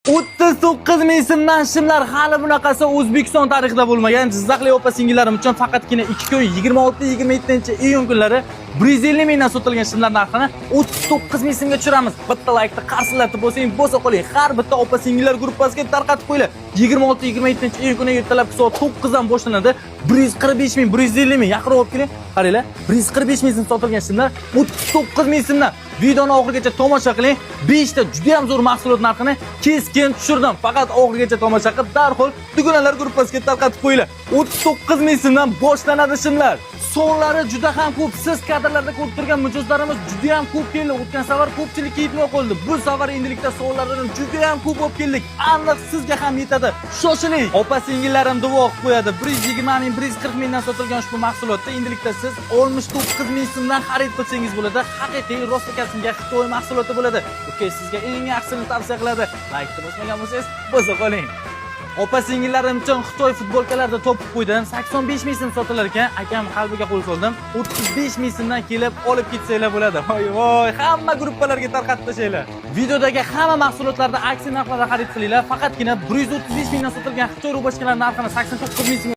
39 ming so'mdan shimlar hali bunaqasi O'zbekiston tarixida bo'lmagan. Jizzaxlik opa-singillarim uchun faqatgina 2 kun 26-27-iyun kunlari 150 mingdan sotilgan shimlar narxini 39 ming so'mga tushiramiz. Bitta laykni qarsillatib bo'lsang, bo'lsa qoling. Har bitta opa-singillar gruppasiga tarqatib qo'yinglar. 26-27-iyun kuni ertalabki soat 9 dan boshlanadi. 145 ming, 150 ming yaqinroq olib keling. Qaranglar, 145 ming so'm sotilgan shimlar 39 ming so'mdan. Videoni oxirigacha tomosha qiling. 5 ta juda ham zo'r mahsulot narxini keskin tushirdim. Faqat oxirigacha tomosha qilib, darhol dugonalar gruppasiga tarqatib qo'yinglar. 39 ming so'mdan boshlanadi shimlar. Sonlari juda ham ko'p. Siz kadrlarda ko'rib turgan mijozlarimiz juda ham ko'p keldi. O'tgan safar ko'pchilik yetmay qoldi. Bu safar endilikda sonlarni juda ham ko'p olib keldik. Aniq sizga ham yetadi. Shoshiling. Opa-singillarim duo qilib qo'yadi. 120 ming, 140 mingdan sotilgan ushbu mahsulotni endilikda siz 69 ming so'mdan xarid qilsangiz bo'ladi. Haqiqiy rostakasinga Xitoy mahsuloti bo'ladi. Okey, sizga eng yaxshisini tavsiya qiladi. Like bosmagan bo'lsangiz, bosa qoling. Opa-singillarim uchun Xitoy futbolkalarida topib qo'ydim. 85 ming so'm sotilar ekan. Akam qalbiga qo'l soldim. 35 ming so'mdan kelib olib ketsanglar bo'ladi. Voy, hamma gruppalarga tarqatib tashlaylar. Videodagi hamma mahsulotlarda aksiya narxlarda xarid qilinglar. Faqatgina 135 mingdan sotilgan Xitoy rubashkalari narxini 89 ming so'm